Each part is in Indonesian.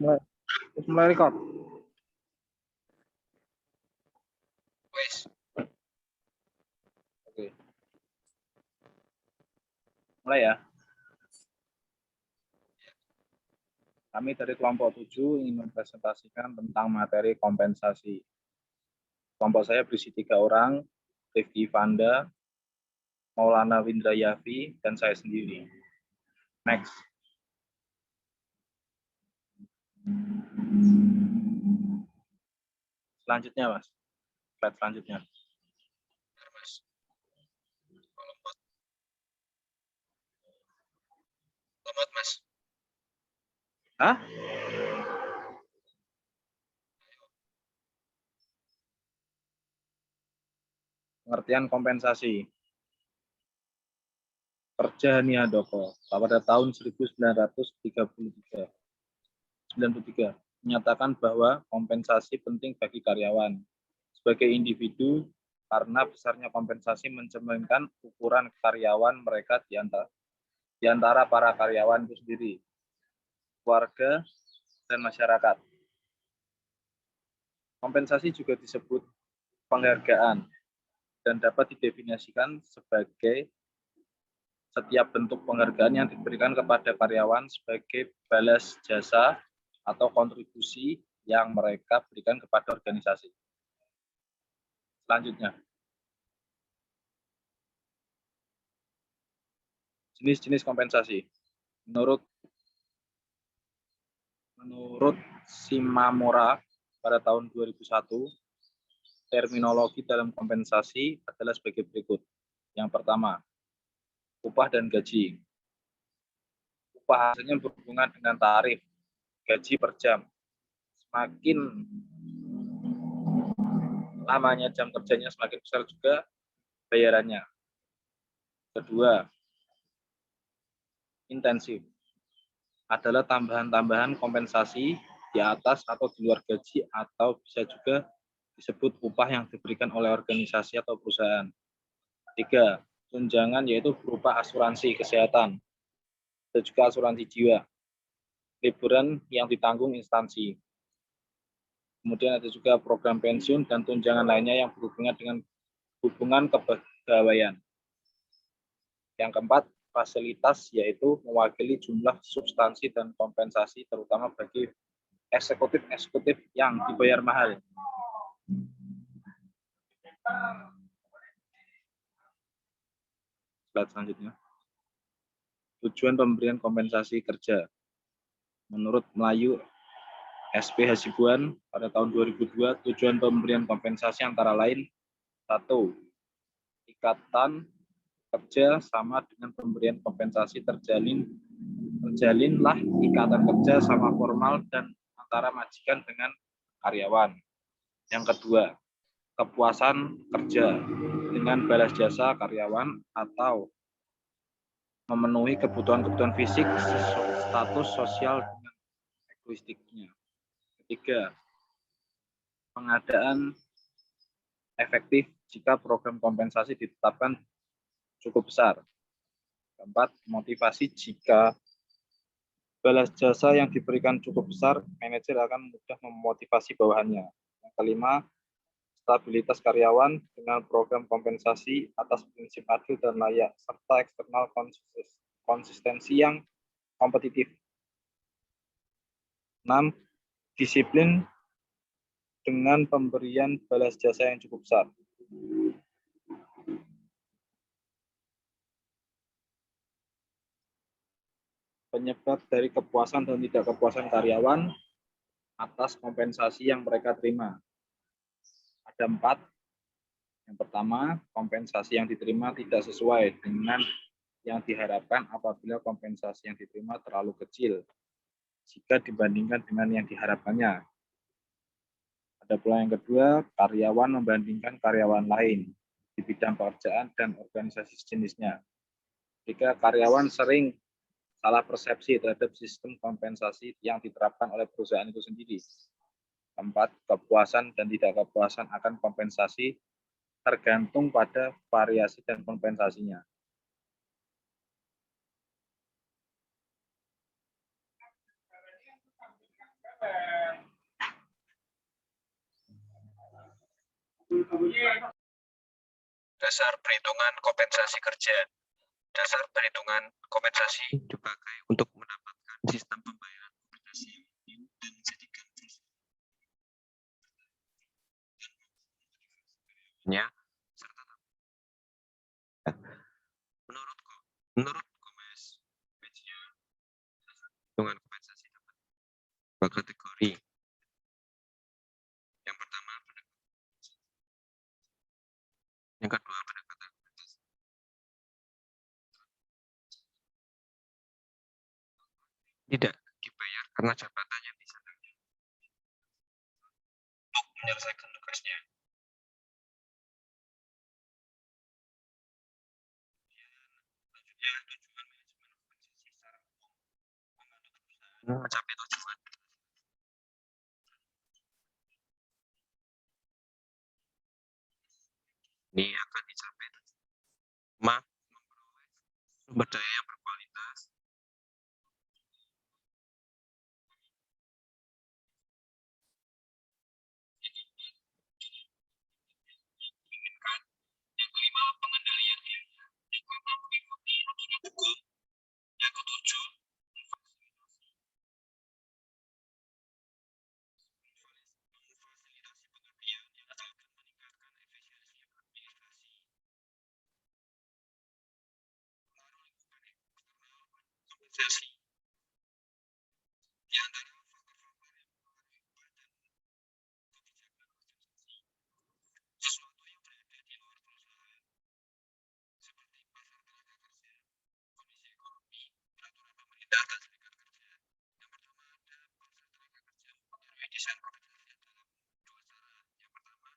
Mulai, mulai record. Wes. Oke. Mulai ya. Kami dari kelompok 7 ingin mempresentasikan tentang materi kompensasi. Kelompok saya berisi 3 orang, Rifki Vanda, Maulana Windrayafi, dan saya sendiri. Next. Selanjutnya, Mas. Slide selanjutnya. Mas. Lompat, Mas. Hah? Pengertian kompensasi. Kerja Handoko pada tahun 1993 menyatakan bahwa kompensasi penting bagi karyawan sebagai individu karena besarnya kompensasi mencerminkan ukuran karyawan mereka di antara para karyawan itu sendiri, keluarga, dan masyarakat. Kompensasi juga disebut penghargaan dan dapat didefinisikan sebagai setiap bentuk penghargaan yang diberikan kepada karyawan sebagai balas jasa atau kontribusi yang mereka berikan kepada organisasi. Selanjutnya, jenis-jenis kompensasi. Menurut Shimamura pada tahun 2001, terminologi dalam kompensasi adalah sebagai berikut. Yang pertama, upah dan gaji. Upah hasilnya berhubungan dengan tarif, gaji per jam. Semakin lamanya jam kerjanya, semakin besar juga bayarannya. Kedua, intensif. Adalah tambahan-tambahan kompensasi di atas atau di luar gaji atau bisa juga disebut upah yang diberikan oleh organisasi atau perusahaan. 3. Tunjangan yaitu berupa asuransi kesehatan dan juga asuransi jiwa, liburan yang ditanggung instansi. Kemudian ada juga program pensiun dan tunjangan lainnya yang berhubungan dengan hubungan kepegawaian. Yang keempat, fasilitas yaitu mewakili jumlah substansi dan kompensasi terutama bagi eksekutif yang dibayar mahal. Slide selanjutnya. Tujuan pemberian kompensasi kerja. Menurut Melayu SP Hasibuan pada tahun 2002, tujuan pemberian kompensasi antara lain 1. Ikatan kerja sama dengan pemberian kompensasi terjalinlah ikatan kerja sama formal dan antara majikan dengan karyawan. Yang kedua, kepuasan kerja dengan balas jasa karyawan atau memenuhi kebutuhan-kebutuhan fisik status sosial dengan egoistiknya. Ketiga, pengadaan efektif jika program kompensasi ditetapkan cukup besar. Keempat, motivasi jika balas jasa yang diberikan cukup besar, manajer akan mudah memotivasi bawahannya. Yang kelima, stabilitas karyawan dengan program kompensasi atas prinsip adil dan layak, serta eksternal konsistensi yang kompetitif. 6. Disiplin dengan pemberian balas jasa yang cukup besar. Penyebab dari kepuasan dan tidak kepuasan karyawan atas kompensasi yang mereka terima. Ada 4. Yang pertama, kompensasi yang diterima tidak sesuai dengan yang diharapkan apabila kompensasi yang diterima terlalu kecil jika dibandingkan dengan yang diharapkannya. Ada pula yang kedua, karyawan membandingkan karyawan lain di bidang pekerjaan dan organisasi sejenisnya. Jika karyawan sering salah persepsi terhadap sistem kompensasi yang diterapkan oleh perusahaan itu sendiri. 4. Kepuasan dan tidak kepuasan akan kompensasi tergantung pada variasi dan kompensasinya. Dasar perhitungan kompensasi kerja. Dasar perhitungan kompensasi dipakai untuk mendapatkan sistem pembayaran kompensasi dan menjadikan perusahaannya serta menurut Komes perhitungan kompensasi dapat dua kategori. Yang pertama yang kedua pendekatan kompensasi. Tidak dibayar karena jabatan yang disandangnya untuk menyelesaikan tugasnya. Selanjutnya, tujuan manajemen kompensasi secara umum membantu perusahaan mencapai tujuan. Ini akan dicapai memperoleh sumber daya yang berkualitas, yang kelima pengendalian biaya, yang keempat mengikuti aturan hukum, yang ketujuh memfasilitasi pengertian yang akan meningkatkan efisiensi administrasi, pengaruh lingkungan eksternal kompensasi di antara faktor-faktor yang mempengaruhi badan kebijakan organisasi, sesuatu yang berada di luar perusahaan seperti pasar tenaga kerja, kondisi ekonomi, peraturan pemerintah dan serikat kerja. Yang pertama ada pasar tenaga kerja mempengaruhi desain kompensasi dalam dua cara. Yang pertama,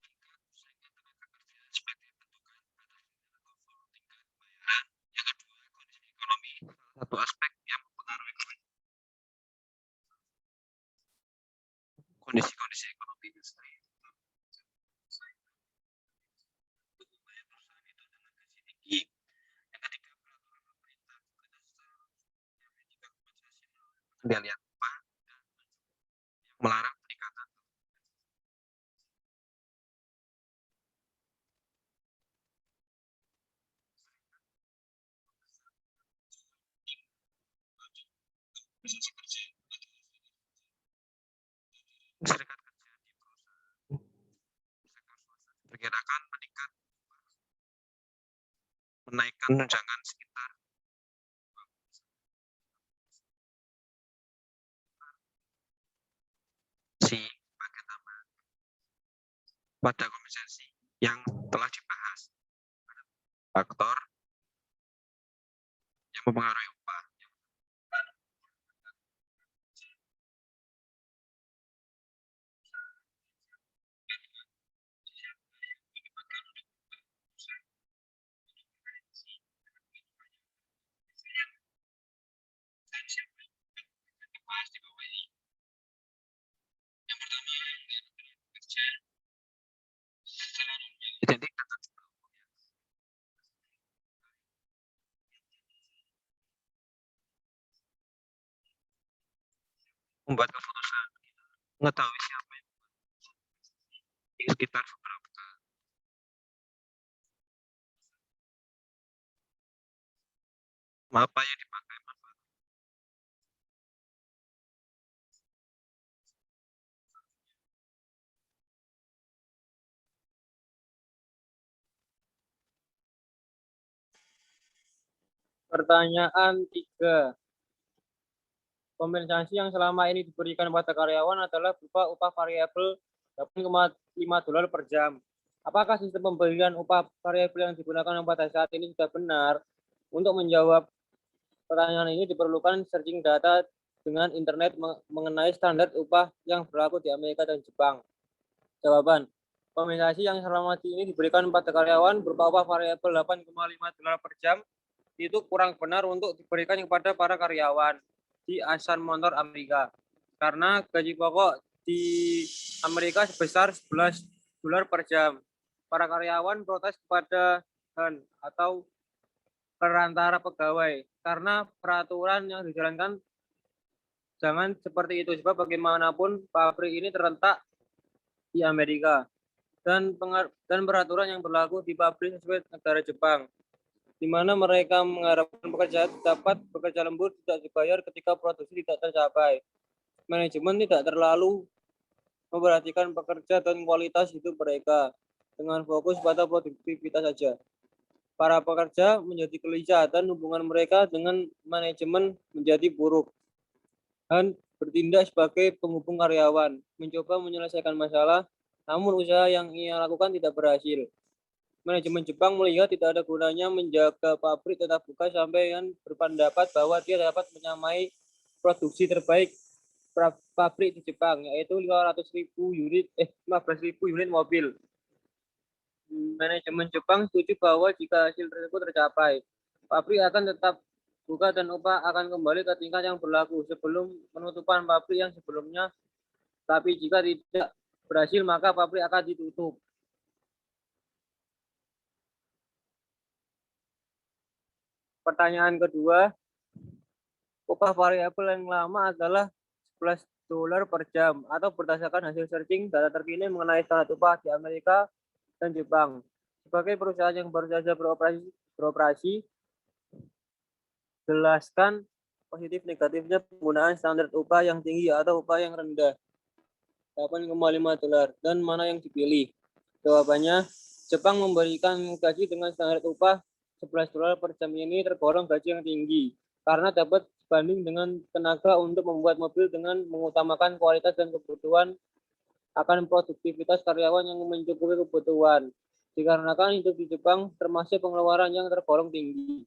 tingkat persaingan tenaga kerja sebagai bentukan batas atau floor tingkat pembayaran. Yang kedua, kondisi ekonomi, salah satu aspek yang mempengaruhi kondisi ekonomi industri. Upaya perusahaan itu dengan gaji tinggi. Yang ketiga, peraturan pemerintah bekerja secara langsung. Yang ketiga, kompensasi melalui pengendalian upah dan yang melarang peningkatan. Kompensasi kerja serikat kerja di perusahaan sektor swasta diperkirakan meningkat menaikkan tunjangan sekitar si paket tambahan pada kompensasi yang telah dibahas. Faktor yang mempengaruhi upah. Yang pertama, kerja identik dengan membuat keputusan mengetahui siapa yang di sekitar beberapa apa yang dipakai manfaat. Pertanyaan 3. Kompensasi yang selama ini diberikan pada karyawan adalah berupa upah variabel $8,5 per jam. Apakah sistem pemberian upah variabel yang digunakan pada saat ini sudah benar? Untuk menjawab pertanyaan ini diperlukan searching data dengan internet mengenai standar upah yang berlaku di Amerika dan Jepang. Jawaban: kompensasi yang selama ini diberikan pada karyawan berupa upah variabel $8,5 per jam itu kurang benar untuk diberikan kepada para karyawan di Assan Motor Amerika, karena gaji pokok di Amerika sebesar $11 per jam. Para karyawan protes kepada Han atau perantara pegawai karena peraturan yang dijalankan jangan seperti itu, sebab bagaimanapun pabrik ini terletak di Amerika. dan peraturan yang berlaku di pabrik sesuai negara Jepang, di mana mereka mengharapkan pekerja dapat bekerja lembur tidak dibayar ketika produksi tidak tercapai. Manajemen tidak terlalu memperhatikan pekerja dan kualitas hidup mereka dengan fokus pada produktivitas saja. Para pekerja menjadi gelisah dan hubungan mereka dengan manajemen menjadi buruk. Han bertindak sebagai penghubung karyawan, mencoba menyelesaikan masalah, namun usaha yang ia lakukan tidak berhasil. Manajemen Jepang melihat tidak ada gunanya menjaga pabrik tetap buka sampai Han berpendapat bahwa dia dapat menyamai produksi terbaik pabrik di Jepang, yaitu 15.000 unit mobil. Manajemen Jepang setuju bahwa jika hasil tersebut tercapai, pabrik akan tetap buka dan upah akan kembali ke tingkat yang berlaku sebelum penutupan pabrik yang sebelumnya. Tapi jika tidak berhasil, maka pabrik akan ditutup. Pertanyaan kedua, upah variabel yang lama adalah $11 per jam atau berdasarkan hasil searching data terkini mengenai standar upah di Amerika dan Jepang. Sebagai perusahaan yang baru saja beroperasi, jelaskan positif negatifnya penggunaan standar upah yang tinggi atau upah yang rendah, $8,5, dan mana yang dipilih. Jawabannya, Jepang memberikan gaji dengan standar upah $11 per jam ini tergolong gaji yang tinggi karena dapat sebanding dengan tenaga untuk membuat mobil dengan mengutamakan kualitas dan kebutuhan akan produktivitas karyawan yang mencukupi kebutuhan. Dikarenakan hidup di Jepang termasuk pengeluaran yang tergolong tinggi.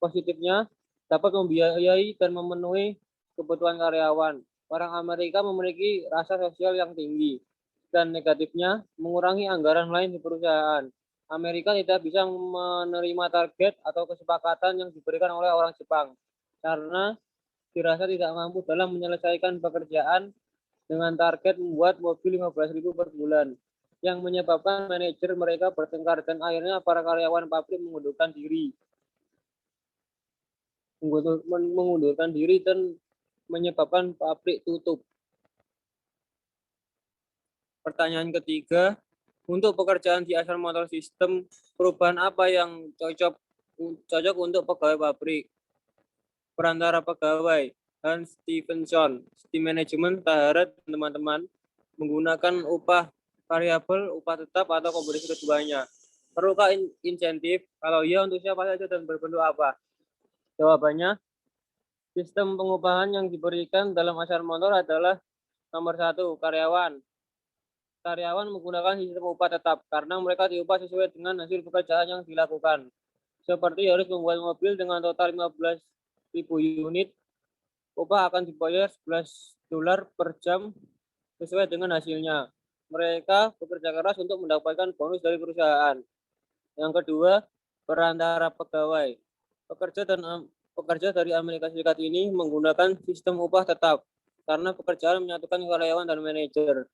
Positifnya, dapat membiayai dan memenuhi kebutuhan karyawan. Orang Amerika memiliki rasa sosial yang tinggi. Dan negatifnya, mengurangi anggaran lain di perusahaan. Amerika tidak bisa menerima target atau kesepakatan yang diberikan oleh orang Jepang karena dirasa tidak mampu dalam menyelesaikan pekerjaan dengan target membuat mobil 15.000 per bulan, yang menyebabkan manajer mereka bertengkar dan akhirnya para karyawan pabrik mengundurkan diri dan menyebabkan pabrik tutup. Pertanyaan ketiga, untuk pekerjaan di Asal Motor System, perubahan apa yang cocok untuk pegawai pabrik? Perantara pegawai, Hans Stevenson, tim manajemen Taharat dan teman-teman menggunakan upah variabel, upah tetap, atau kombinasi keduanya. Perlukah insentif? Kalau iya, untuk siapa saja dan berbentuk apa? Jawabannya, sistem pengupahan yang diberikan dalam Asal Motor adalah nomor 1, karyawan. Karyawan menggunakan sistem upah tetap karena mereka diupah sesuai dengan hasil pekerjaan yang dilakukan. Seperti harus membuat mobil dengan total 15.000 unit, upah akan dibayar $11 per jam sesuai dengan hasilnya. Mereka bekerja keras untuk mendapatkan bonus dari perusahaan. Yang kedua, perantara pegawai. Pekerja dari Amerika Serikat ini menggunakan sistem upah tetap karena pekerjaan menyatukan karyawan dan manajer,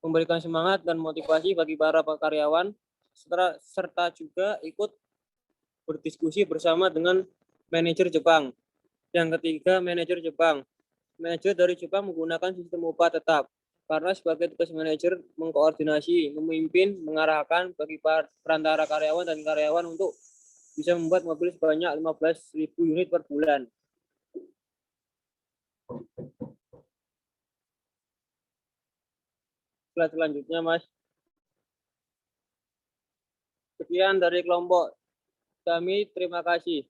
memberikan semangat dan motivasi bagi para karyawan, serta juga ikut berdiskusi bersama dengan manajer Jepang. Yang ketiga, manajer Jepang. Manajer dari Jepang menggunakan sistem upah tetap karena sebagai tugas manajer mengkoordinasi, memimpin, mengarahkan bagi perantara karyawan dan karyawan untuk bisa membuat mobil sebanyak 15.000 unit per bulan. Slide selanjutnya, Mas. Sekian dari kelompok kami, terima kasih.